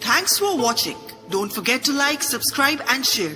Thanks for watching. Don't forget to like, subscribe and share.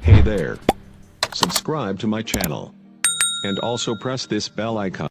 Hey there. Subscribe to my channel. And also press this bell icon.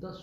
10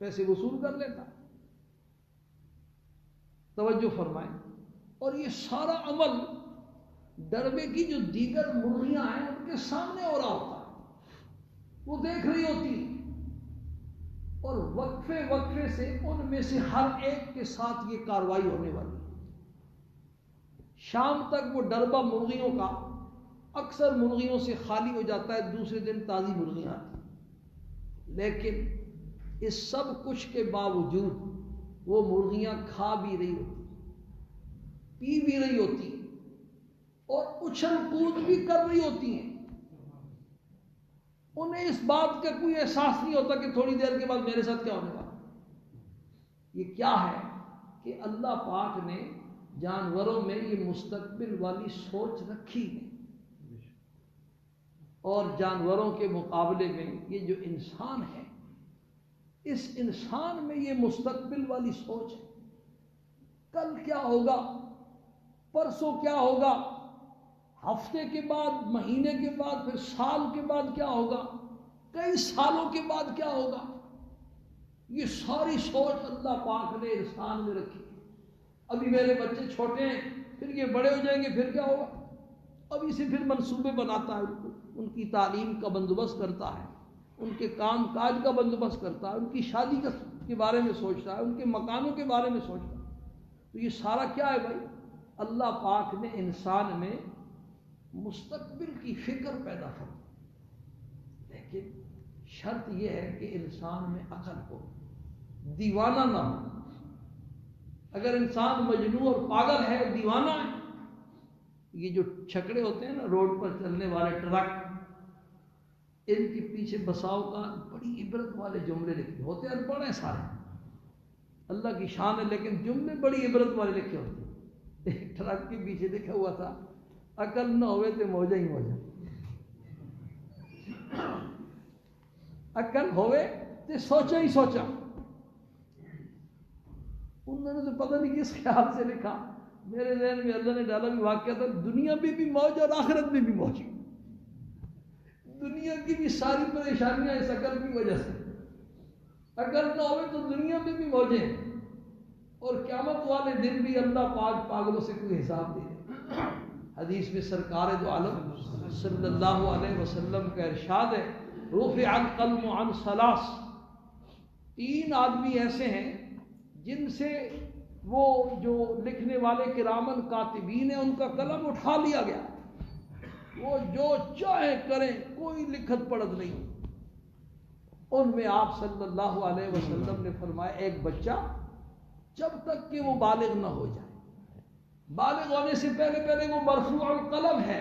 پیسے وصول کر لیتا۔ توجہ فرمائیں۔ اور یہ سارا عمل ڈربے کی جو دیگر مرغیاں ہیں ان کے سامنے ہو رہا ہوتا ہے، وہ دیکھ رہی ہوتی ہیں، اور وقفے وقفے سے ان میں سے ہر ایک کے ساتھ یہ کارروائی ہونے والی ہے۔ شام تک وہ ڈربہ مرغیوں کا اکثر مرغیوں سے خالی ہو جاتا ہے، دوسرے دن تازی مرغیاں آتی ہیں، لیکن اس سب کچھ کے باوجود وہ مرغیاں کھا بھی رہی ہوتی، پی بھی رہی ہوتی اور اچھل کود بھی کر رہی ہوتی ہیں۔ انہیں اس بات کا کوئی احساس نہیں ہوتا کہ تھوڑی دیر کے بعد میرے ساتھ کیا ہونے والا۔ یہ کیا ہے کہ اللہ پاک نے جانوروں میں یہ مستقبل والی سوچ رکھی ہے، اور جانوروں کے مقابلے میں یہ جو انسان ہے، اس انسان میں یہ مستقبل والی سوچ ہے۔ کل کیا ہوگا، پرسوں کیا ہوگا، ہفتے کے بعد، مہینے کے بعد، پھر سال کے بعد کیا ہوگا، کئی سالوں کے بعد کیا ہوگا، یہ ساری سوچ اللہ پاک نے انسان میں رکھی ہے۔ ابھی میرے بچے چھوٹے ہیں، پھر یہ بڑے ہو جائیں گے، پھر کیا ہوگا، ابھی سے پھر منصوبے بناتا ہے، ان کی تعلیم کا بندوبست کرتا ہے، ان کے کام کاج کا بندوبست کرتا ہے، ان کی شادی کے بارے میں سوچتا ہے، ان کے مکانوں کے بارے میں سوچتا ہے۔ تو یہ سارا کیا ہے بھائی، اللہ پاک نے انسان میں مستقبل کی فکر پیدا کر، لیکن شرط یہ ہے کہ انسان میں عقل ہو، دیوانہ نہ ہو۔ اگر انسان مجنون اور پاگل ہے، دیوانہ ہے، یہ جو چھکڑے ہوتے ہیں نا روڈ پر چلنے والے ٹرک، ان کے پیچھے بساؤ کا بڑی عبرت والے جملے لکھے ہوتے ہیں، انپڑھ ہیں سارے، اللہ کی شان ہے، لیکن جملے بڑی عبرت والے لکھے ہوتے ہیں۔ ایک ٹرک کے پیچھے لکھا ہوا تھا، عقل نہ ہوئے تو موجہ ہی موجہ، عقل ہوئے تو سوچا ہی سوچا۔ انہوں نے تو پتہ نہیں کس خیال سے لکھا، میرے ذہن میں اللہ نے ڈالا بھی واقعہ تھا، دنیا میں بھی موج اور آخرت میں بھی موج، دنیا کی بھی ساری پریشانیاں اس عقل کی وجہ سے، عقل نہ ہوئے تو دنیا میں بھی موجیں، اور قیامت والے دن بھی اللہ پاک پاگلوں سے کوئی حساب نہیں ہے۔ حدیث میں سرکار دو عالم صلی اللہ علیہ وسلم کا ارشاد ہے، رفع القلم عن ثلاث، 3 آدمی ایسے ہیں جن سے وہ جو لکھنے والے کرامن کاتبین ہیں ان کا قلم اٹھا لیا گیا، وہ جو چاہے کریں، کوئی لکھت پڑھت نہیں۔ ان میں آپ صلی اللہ علیہ وسلم نے فرمایا، ایک بچہ جب تک کہ وہ بالغ نہ ہو جائے، بالغ ہونے سے پہلے پہلے وہ مرفوع القلم ہے،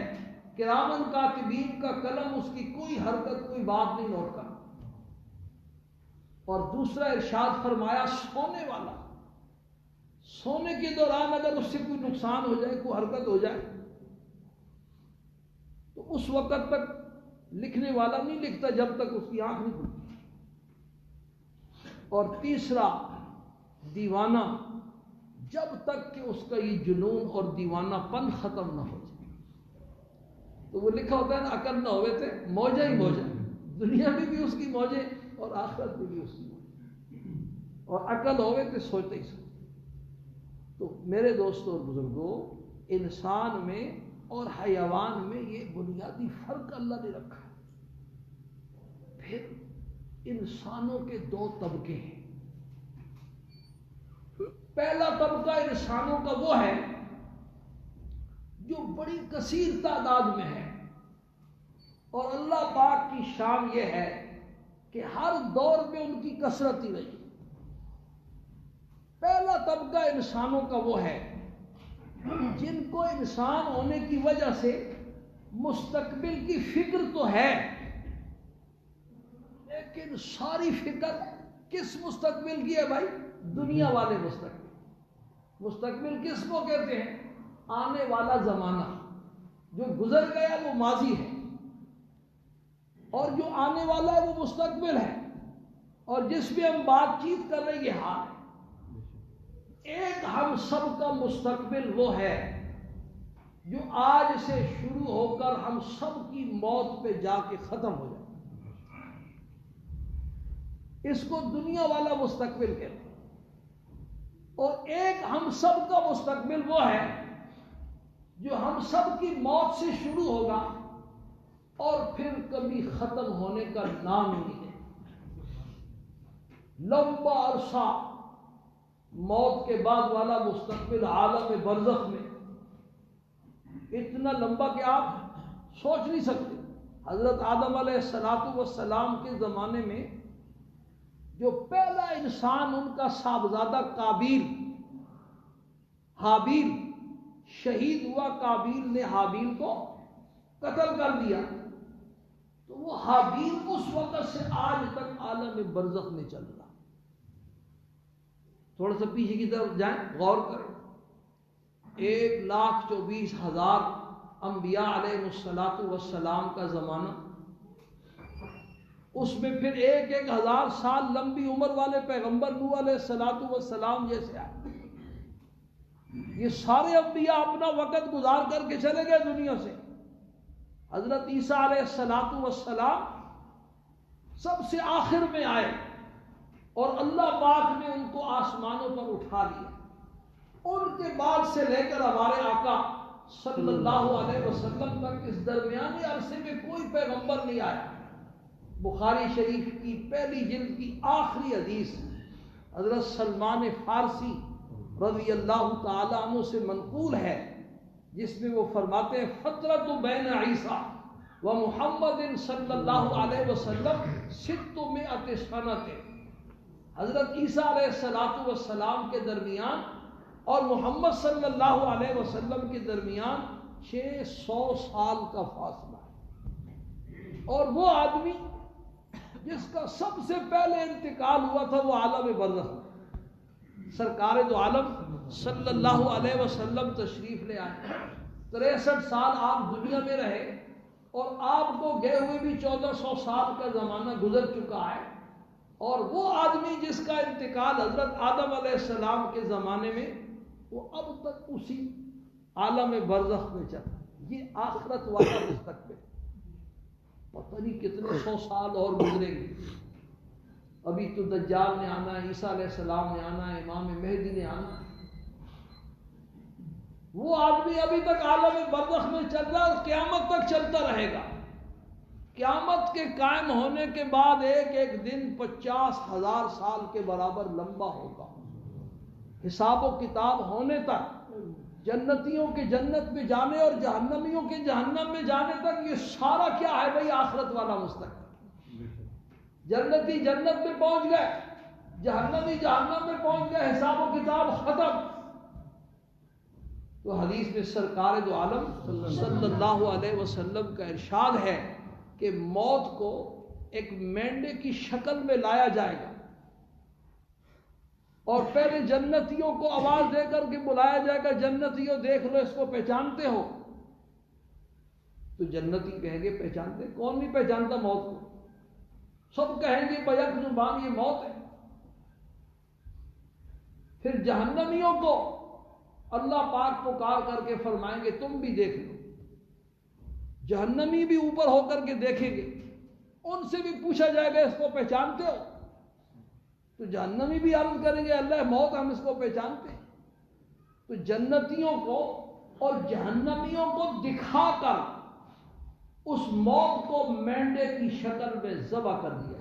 کرامن کاتبین کا قلم اس کی کوئی حرکت، کوئی بات نہیں نوٹ کرتا۔ اور دوسرا ارشاد فرمایا، سونے والا، سونے کے دوران اگر اس سے کوئی نقصان ہو جائے، کوئی حرکت ہو جائے، تو اس وقت تک لکھنے والا نہیں لکھتا جب تک اس کی آنکھ نہیں کھلتی۔ اور تیسرا دیوانہ، جب تک کہ اس کا یہ جنون اور دیوانہ پن ختم نہ ہو جائے۔ تو وہ لکھا ہوتا ہے نا، عقل نہ ہوئے تھے موجہ ہی موجہ، دنیا میں بھی اس کی موجیں اور آخرت میں بھی اس کی موجیں، اور عقل ہوئے تھے سوچتے ہی سوچتے۔ تو میرے دوستوں اور بزرگوں، انسان میں اور حیوان میں یہ بنیادی فرق اللہ نے رکھا ہے۔ پھر انسانوں کے 2 طبقے ہیں۔ پہلا طبقہ انسانوں کا وہ ہے جو بڑی کثیر تعداد میں ہے، اور اللہ پاک کی شان یہ ہے کہ ہر دور میں ان کی کثرت ہی رہی۔ پہلا طبقہ انسانوں کا وہ ہے جن کو انسان ہونے کی وجہ سے مستقبل کی فکر تو ہے، لیکن ساری فکر کس مستقبل کی ہے بھائی؟ دنیا والے مستقبل۔ مستقبل کس کو کہتے ہیں؟ آنے والا زمانہ، جو گزر گیا وہ ماضی ہے، اور جو آنے والا ہے وہ مستقبل ہے، اور جس پہ ہم بات چیت کر رہے ہیں یہ حال ہے۔ ایک ہم سب کا مستقبل وہ ہے جو آج سے شروع ہو کر ہم سب کی موت پہ جا کے ختم ہو جائے. اس کو دنیا والا مستقبل کہتے ہیں. اور ایک ہم سب کا مستقبل وہ ہے جو ہم سب کی موت سے شروع ہوگا اور پھر کبھی ختم ہونے کا نام ہی نہیں ہے. لمبا عرصہ موت کے بعد والا مستقبل عالم برزخ میں اتنا لمبا کہ آپ سوچ نہیں سکتے. حضرت آدم علیہ السلام کے زمانے میں جو پہلا انسان ان کا صاحبزادہ حابیل شہید ہوا، قابیل نے حابیل کو قتل کر دیا، تو وہ حابیل اس وقت سے آج تک عالم برزخ میں چل رہا. تھوڑا سا پیچھے کی طرف جائیں، غور کریں. 1,24,000 انبیاء علیہ السلام کا زمانہ، اس میں پھر 1,000 سال لمبی عمر والے پیغمبر نوح علیہ السلام جیسے آئے. یہ سارے انبیاء اپنا وقت گزار کر کے چلے گئے دنیا سے. حضرت عیسیٰ علیہ السلام سب سے آخر میں آئے اور اللہ پاک نے ان کو آسمانوں پر اٹھا لیا. ان کے بعد سے لے کر ہمارے آقا صلی اللہ علیہ وسلم تک اس درمیانی عرصے میں کوئی پیغمبر نہیں آیا. بخاری شریف کی پہلی جلد کی آخری حدیث حضرت سلمان فارسی رضی اللہ تعالی عنہ سے منقول ہے، جس میں وہ فرماتے ہیں فترۃ بین عیسیٰ و محمد صلی اللہ علیہ وسلم 600 سنۃ. حضرت عیسیٰ علیہ السلام کے درمیان اور محمد صلی اللہ علیہ وسلم کے درمیان 600 سال کا فاصلہ ہے. اور وہ آدمی جس کا سب سے پہلے انتقال ہوا تھا وہ عالم برزخ میں. سرکار دو عالم صلی اللہ علیہ وسلم تشریف لے آئے. 63 سال آپ دنیا میں رہے اور آپ کو گئے ہوئے بھی 1400 سال کا زمانہ گزر چکا ہے. اور وہ آدمی جس کا انتقال حضرت آدم علیہ السلام کے زمانے میں، وہ اب تک اسی عالم برزخ میں چلا. یہ آخرت والا مستقبل. پتہ نہیں کتنے 100 سال اور گزریں گے. ابھی تو دجال نے آنا ہے، عیسیٰ علیہ السلام نے آنا ہے، امام مہدی نے آنا ہے. وہ آدمی ابھی تک عالم برزخ میں چل رہا ہے اور قیامت تک چلتا رہے گا. قیامت کے قائم ہونے کے بعد ایک دن 50,000 سال کے برابر لمبا ہوگا. حساب و کتاب ہونے تک، جنتیوں کے جنت میں جانے اور جہنمیوں کے جہنم میں جانے تک، یہ سارا کیا ہے بھائی؟ آخرت والا مستقبل. جنتی جنت میں پہنچ گئے، جہنمی جہنم میں پہنچ گئے، حساب و کتاب ختم. تو حدیث میں سرکار دو عالم صلی اللہ علیہ وسلم کا ارشاد ہے کہ موت کو ایک مینڈے کی شکل میں لایا جائے گا اور پہلے جنتیوں کو آواز دے کر کے بلایا جائے گا، جنتیوں دیکھ لو اس کو پہچانتے ہو؟ تو جنتی کہیں گے پہچانتے. کون نہیں پہچانتا موت کو؟ سب کہیں گے بیک زبان یہ موت ہے. پھر جہنمیوں کو اللہ پاک پکار کر کے فرمائیں گے تم بھی دیکھ لو. جہنمی بھی اوپر ہو کر کے دیکھیں گے، ان سے بھی پوچھا جائے گا اس کو پہچانتے ہو؟ تو جہنمی بھی عرض کریں گے اللہ موت ہم اس کو پہچانتے ہیں. تو جنتیوں کو اور جہنمیوں کو دکھا کر اس موت کو مینڈے کی شکل میں ذبح کر دیا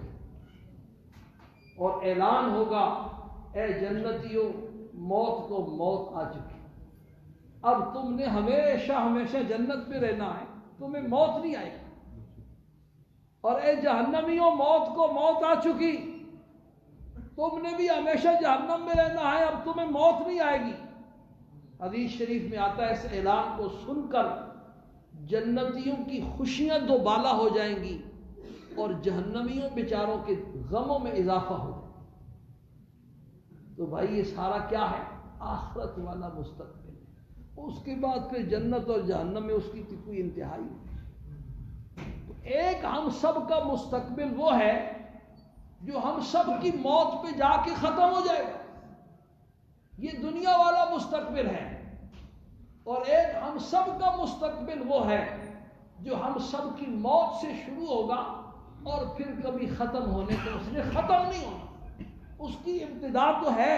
اور اعلان ہوگا اے جنتیوں، موت کو موت آ چکی، اب تم نے ہمیشہ ہمیشہ جنت میں رہنا ہے، تمہیں موت نہیں آئے گی. اور اے جہنمیوں، موت کو موت آ چکی، تم نے بھی ہمیشہ جہنم میں رہنا ہے، اب تمہیں موت نہیں آئے گی. حدیث شریف میں آتا ہے اس اعلان کو سن کر جنتیوں کی خوشیاں دوبالا ہو جائیں گی اور جہنمیوں بیچاروں کے غموں میں اضافہ ہو جائے گا. تو بھائی یہ سارا کیا ہے؟ آخرت والا مستقبل ہے. اس کے بعد پھر جنت اور جہنم میں اس کی کوئی انتہائی نہیں. تو ایک ہم سب کا مستقبل وہ ہے جو ہم سب کی موت پہ جا کے ختم ہو جائے گا. یہ دنیا والا مستقبل ہے. اور ایک ہم سب کا مستقبل وہ ہے جو ہم سب کی موت سے شروع ہوگا اور پھر کبھی ختم ہونے کو اس نے ختم نہیں ہونا. اس کی ابتدا تو ہے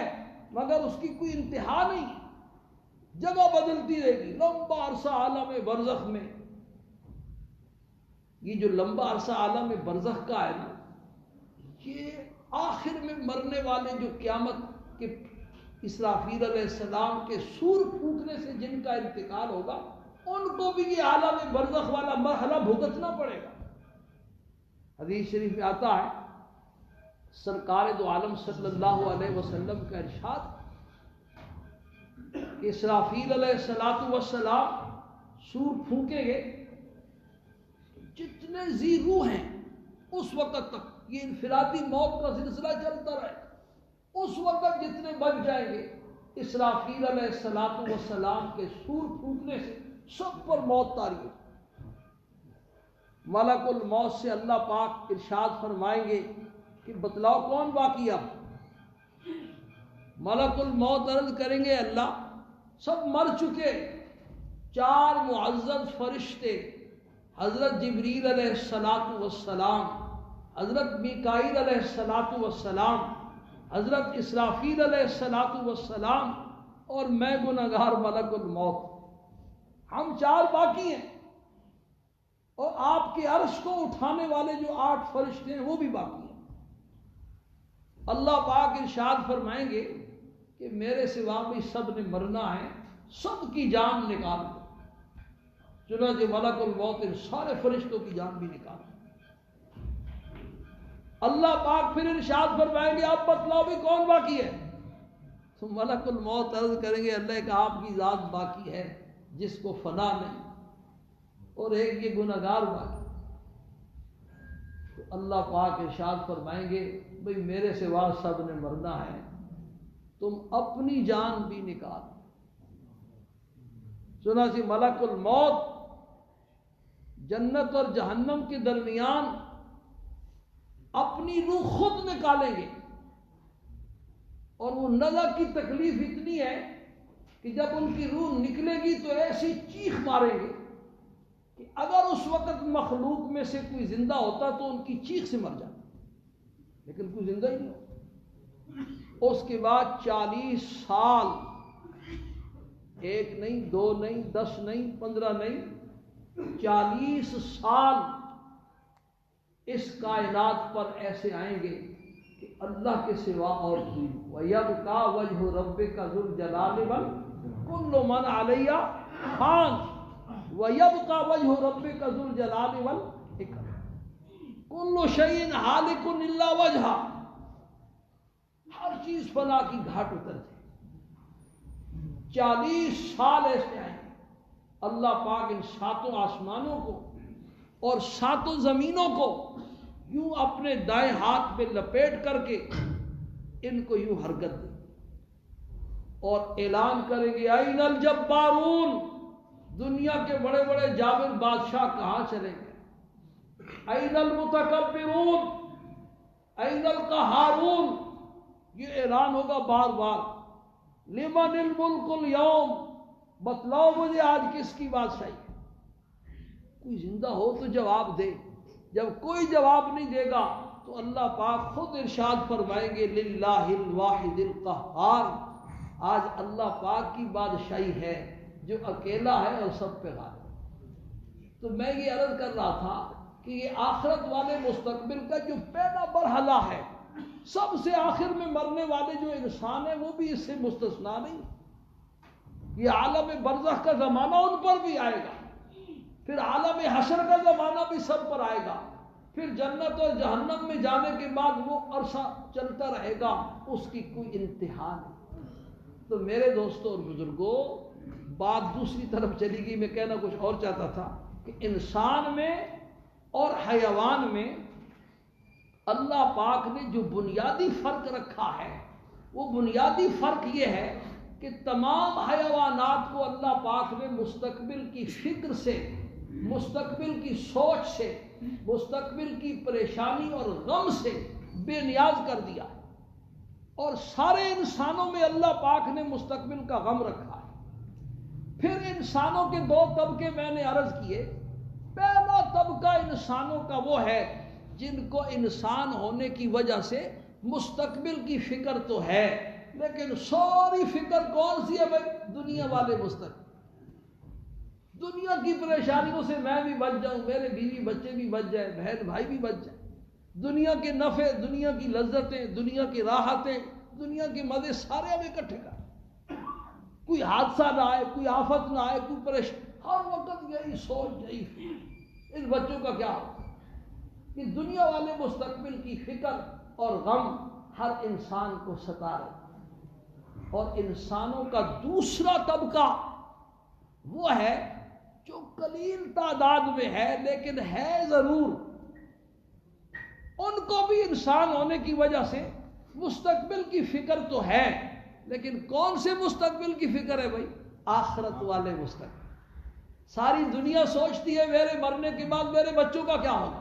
مگر اس کی کوئی انتہا نہیں. جگہ بدلتی رہے گی. لمبا عرصہ عالم برزخ میں، یہ جو لمبا عرصہ عالم برزخ کا ہے نا، یہ آخر میں مرنے والے جو قیامت کے اسرافیل علیہ السلام کے سور پھونکنے سے جن کا انتقال ہوگا ان کو بھی یہ عالم برزخ والا مرحلہ بھگتنا پڑے گا. حدیث شریف میں آتا ہے سرکار دو عالم صلی اللہ علیہ وسلم کا ارشاد کہ اسرافیل علیہ السلام سور پھونکیں گے، جتنے ذی روح ہیں اس وقت تک یہ انفرادی موت کا سلسلہ چلتا رہے. اس وقت جتنے بچ جائیں گے اسرافیل علیہ السلام کے سور پھونکنے سے سب پر موت طاری ہے. ملک الموت سے اللہ پاک ارشاد فرمائیں گے کہ بتلاؤ کون باقی اب. ملک الموت عرض کریں گے اللہ سب مر چکے. 4 معزز فرشتے حضرت جبریل علیہ السلام، حضرت میکائیل علیہ السلام، حضرت اسرافیل علیہ السلام اور میں گنہگار ملک الموت، ہم 4 باقی ہیں. اور آپ کے عرش کو اٹھانے والے جو 8 فرشتے ہیں وہ بھی باقی ہیں. اللہ پاک ارشاد فرمائیں گے کہ میرے سوا بھی سب نے مرنا ہے، سب کی جان نکال دو. چنانچہ ملک الموت ان سارے فرشتوں کی جان بھی نکال دو. اللہ پاک پھر ارشاد فرمائیں گے اب بتلاؤ بھی کون باقی ہے. تو ملک الموت عرض کریں گے اللہ کہ آپ کی ذات باقی ہے جس کو فنا نہیں، اور ایک یہ گنہگار باقی. تو اللہ پاک ارشاد فرمائیں گے بھئی میرے سوا سب نے مرنا ہے، تم اپنی جان بھی نکال. چنانچہ ملک الموت جنت اور جہنم کے درمیان اپنی روح خود نکالیں گے. اور وہ نزع کی تکلیف اتنی ہے کہ جب ان کی روح نکلے گی تو ایسی چیخ ماریں گے کہ اگر اس وقت مخلوق میں سے کوئی زندہ ہوتا تو ان کی چیخ سے مر جاتا، لیکن کوئی زندہ ہی نہیں ہوتا. اس کے بعد 40 سال، 1 نہیں 2 نہیں 10 نہیں 15 نہیں 40 سال اس کائنات پر ایسے آئیں گے کہ اللہ کے سوا اور کوئی. وَيَبْقَى وَجْهُ رَبِّكَ ذُو الْجَلَالِ وَالْكُلُّ مَنْ عَلَيْهَا فَانٍ وَيَبْقَى وَجْهُ رَبِّكَ ذُو الْجَلَالِ وَالْإِكْرَامِ كُلُّ شَيْءٍ هَالِكٌ إِلَّا وَجْهَهُ. ہر چیز فنا کی گھاٹ اتر جائے. 40 سال ایسے آئیں گے. اللہ پاک ان 7 آسمانوں کو اور 7 زمینوں کو یوں اپنے دائیں ہاتھ پہ لپیٹ کر کے ان کو یوں حرکت دے اور اعلان کریں گے این الجبارون. دنیا کے بڑے بڑے جابر بادشاہ کہاں چلے گئے؟ این المتکبرون، این القہارون. یہ اعلان ہوگا بار بار. لمن الملک اليوم، بتلاؤ مجھے آج کس کی بادشاہی ہے. کوئی زندہ ہو تو جواب دے. جب کوئی جواب نہیں دے گا تو اللہ پاک خود ارشاد فرمائیں گے للہ الواحد القہار. آج اللہ پاک کی بادشاہی ہے جو اکیلا ہے اور سب پہ غالب. تو میں یہ عرض کر رہا تھا کہ یہ آخرت والے مستقبل کا جو پہلا مرحلہ ہے، سب سے آخر میں مرنے والے جو انسان ہیں وہ بھی اس سے مستثنا نہیں. یہ عالم برزخ کا زمانہ ان پر بھی آئے گا، پھر عالم حشر کا زمانہ بھی سب پر آئے گا، پھر جنت اور جہنم میں جانے کے بعد وہ عرصہ چلتا رہے گا، اس کی کوئی انتہا نہیں. تو میرے دوستوں اور بزرگوں، بات دوسری طرف چلی گئی. میں کہنا کچھ اور چاہتا تھا کہ انسان میں اور حیوان میں اللہ پاک نے جو بنیادی فرق رکھا ہے، وہ بنیادی فرق یہ ہے کہ تمام حیوانات کو اللہ پاک نے مستقبل کی فکر سے، مستقبل کی سوچ سے، مستقبل کی پریشانی اور غم سے بے نیاز کر دیا. اور سارے انسانوں میں اللہ پاک نے مستقبل کا غم رکھا ہے. پھر انسانوں کے دو طبقے میں نے عرض کیے. پہلا طبقہ انسانوں کا وہ ہے جن کو انسان ہونے کی وجہ سے مستقبل کی فکر تو ہے، لیکن ساری فکر کون سی ہے بھائی؟ دنیا والے مستقبل. دنیا کی پریشانیوں سے میں بھی بچ جاؤں، میرے بیوی بچے بھی بچ جائیں، بہن بھائی بھی بچ جائیں. دنیا کے نفع، دنیا کی لذتیں، دنیا کی راحتیں، دنیا کے مزے سارے ہم اکٹھے کر. کوئی حادثہ نہ آئے، کوئی آفت نہ آئے، کوئی پریشانی. ہر وقت یہی سوچ، یہی فکر. ان بچوں کا کیا ہوگا؟ کہ دنیا والے مستقبل کی فکر اور غم ہر انسان کو ستا رہے. اور انسانوں کا دوسرا طبقہ وہ ہے جو قلیل تعداد میں ہے لیکن ہے ضرور. ان کو بھی انسان ہونے کی وجہ سے مستقبل کی فکر تو ہے، لیکن کون سے مستقبل کی فکر ہے بھائی؟ آخرت والے مستقبل. ساری دنیا سوچتی ہے میرے مرنے کے بعد میرے بچوں کا کیا ہوگا،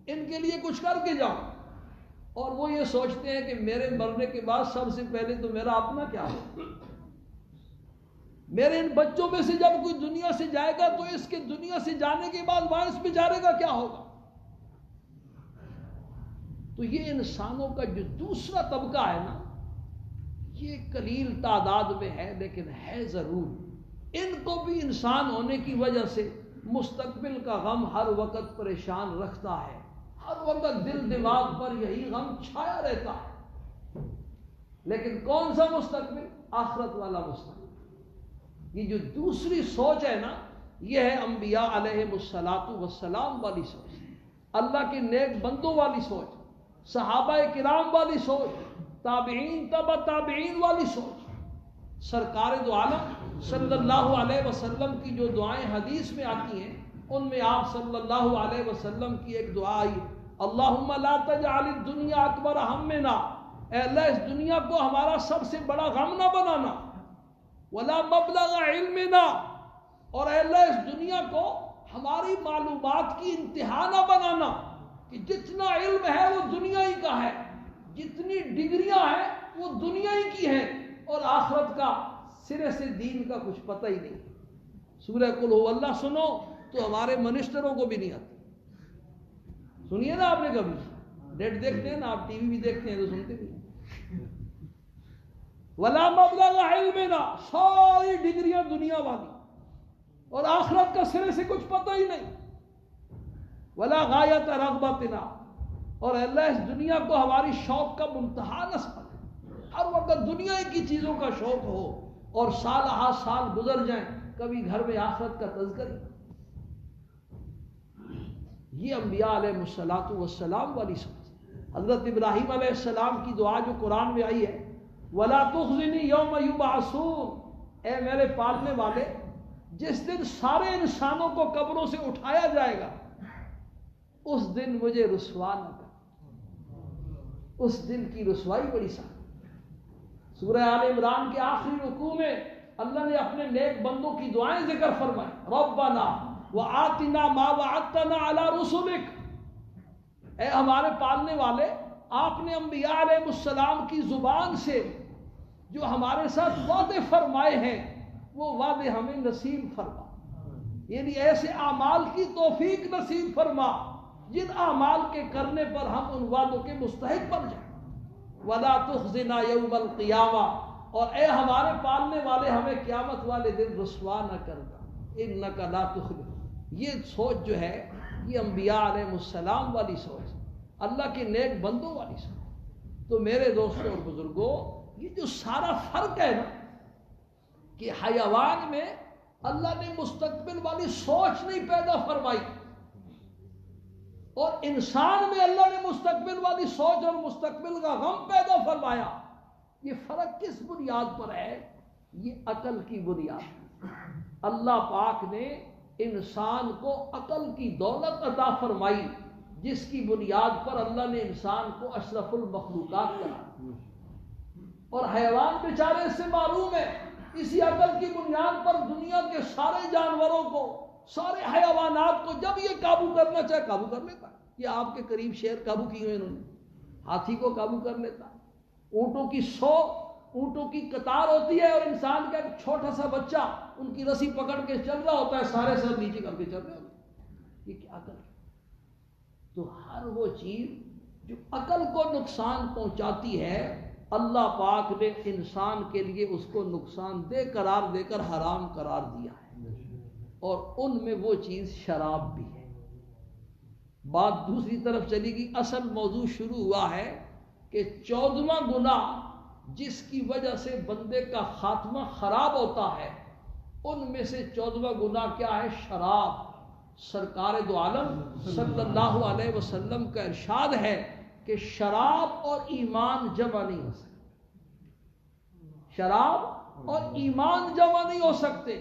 ان کے لیے کچھ کر کے جاؤں. اور وہ یہ سوچتے ہیں کہ میرے مرنے کے بعد سب سے پہلے تو میرا اپنا کیا ہوگا. میرے ان بچوں میں سے جب کوئی دنیا سے جائے گا تو اس کے دنیا سے جانے کے بعد وہاں اس بیچارے کا کیا ہوگا. تو یہ انسانوں کا جو دوسرا طبقہ ہے نا، یہ قلیل تعداد میں ہے لیکن ہے ضرور. ان کو بھی انسان ہونے کی وجہ سے مستقبل کا غم ہر وقت پریشان رکھتا ہے. ہر وقت دل دماغ پر یہی غم چھایا رہتا ہے. لیکن کون سا مستقبل؟ آخرت والا مستقبل. یہ جو دوسری سوچ ہے نا، یہ ہے انبیاء علیہ السلام والی سوچ، اللہ کے نیک بندوں والی سوچ، صحابہ کرام والی سوچ، تابعین تبع تابعین والی سوچ. سرکار دو عالم صلی اللہ علیہ وسلم کی جو دعائیں حدیث میں آتی ہیں، ان میں آپ صلی اللہ علیہ وسلم کی ایک دعا آئی، اللہم لا تجعل الدنیا اکبر ہمنا، اے اللہ اس دنیا کو ہمارا سب سے بڑا غم نہ بنانا، ولا مبلغ علمنا، اور اے اللہ اس دنیا کو ہماری معلومات کی انتہا نہ بنانا، کہ جتنا علم ہے وہ دنیا ہی کا ہے، جتنی ڈگریاں ہیں وہ دنیا ہی کی ہیں، اور آخرت کا سرے سے دین کا کچھ پتہ ہی نہیں. سورہ قل ہو اللہ سنو تو ہمارے منسٹروں کو بھی نہیں آتی. سنیے نا آپ نے کبھی، نیٹ دیکھتے ہیں نا آپ، ٹی وی بھی دیکھتے ہیں تو سنتے بھی. ولا مبلغ علمنا، ساری ڈگریاں دنیا والی، اور آخرت کا سرے سے کچھ پتہ ہی نہیں. ولا غایت رغبتنا، اور اللہ اس دنیا کو ہماری شوق کا منتہا نہ سمجھے. ہر وقت دنیا کی چیزوں کا شوق ہو، اور سال ہا سال گزر جائیں کبھی گھر میں آخرت کا تذکر. یہ انبیاء علیہ السلام والی سوچ. حضرت ابراہیم علیہ السلام کی دعا جو قرآن میں آئی ہے، وَلَا تُخْزِنِي يَوْمَ يُبْعَثُونَ، اے میرے پالنے والے جس دن سارے انسانوں کو قبروں سے اٹھایا جائے گا اس دن مجھے رسوا نہ کر. اس دن کی رسوائی بڑی سخت. سورہ آل عمران کے آخری رکوع میں اللہ نے اپنے نیک بندوں کی دعائیں ذکر فرمائی، ربنا وآتنا ما وعدتنا علی رسلک، اے ہمارے پالنے والے آپ نے انبیاء علیہ السلام کی زبان سے جو ہمارے ساتھ وعدے فرمائے ہیں وہ وعدے ہمیں نصیب فرما. یعنی ایسے اعمال کی توفیق نصیب فرما جن اعمال کے کرنے پر ہم ان وعدوں کے مستحق بن جائیں. وَلَا تُخْزِنَا يَوْمَ الْقِيَامَةِ، اور اے ہمارے پالنے والے ہمیں قیامت والے دن رسوا نہ کرنا. إِنَّكَ لَا تُخْلِفُ. یہ سوچ جو ہے یہ انبیاء علیہ السلام والی سوچ، اللہ کے نیک بندوں والی سوچ. تو میرے دوستوں اور بزرگوں، یہ جو سارا فرق ہے نا، کہ حیوان میں اللہ نے مستقبل والی سوچ نہیں پیدا فرمائی، اور انسان میں اللہ نے مستقبل والی سوچ اور مستقبل کا غم پیدا فرمایا. یہ فرق کس بنیاد پر ہے؟ یہ عقل کی بنیاد. اللہ پاک نے انسان کو عقل کی دولت عطا فرمائی، جس کی بنیاد پر اللہ نے انسان کو اشرف المخلوقات کرا. اور حیوان بیچارے اس سے معروم ہے. اسی عقل کی بنیاد پر دنیا کے سارے جانوروں کو، سارے حیوانات کو جب یہ قابو کرنا چاہے قابو کر لیتا. یہ آپ کے قریب شیر قابو کیے ہوئے انہوں نے، ہاتھی کو قابو کر لیتا، اونٹوں کی 100 اونٹوں کی قطار ہوتی ہے اور انسان کا ایک چھوٹا سا بچہ ان کی رسی پکڑ کے چل رہا ہوتا ہے، سارے سر نیچے کر کے چل رہے ہوتے ہیں، یہ کیا عقل ہے؟ تو ہر وہ چیز جو عقل کو نقصان پہنچاتی ہے اللہ پاک نے انسان کے لیے اس کو نقصان دہ قرار دے کر حرام قرار دیا ہے، اور ان میں وہ چیز شراب بھی ہے۔ بات دوسری طرف چلی گئی، اصل موضوع شروع ہوا ہے کہ 14واں گناہ جس کی وجہ سے بندے کا خاتمہ خراب ہوتا ہے، ان میں سے 14واں گناہ کیا ہے؟ شراب۔ سرکار دو عالم صلی اللہ علیہ وسلم کا ارشاد ہے کہ شراب اور ایمان جمع نہیں ہو سکتے، شراب اور ایمان جمع نہیں ہو سکتے،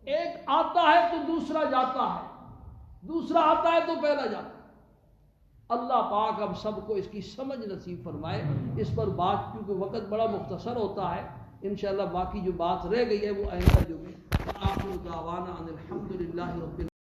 ایک آتا ہے تو دوسرا جاتا ہے، دوسرا آتا ہے تو پہلا جاتا ہے۔ اللہ پاک ہم سب کو اس کی سمجھ نصیب فرمائے۔ اس پر بات کیونکہ وقت بڑا مختصر ہوتا ہے، انشاءاللہ باقی جو بات رہ گئی ہے وہ آئندہ جو میں آخر دعوانا ان الحمدللہ رب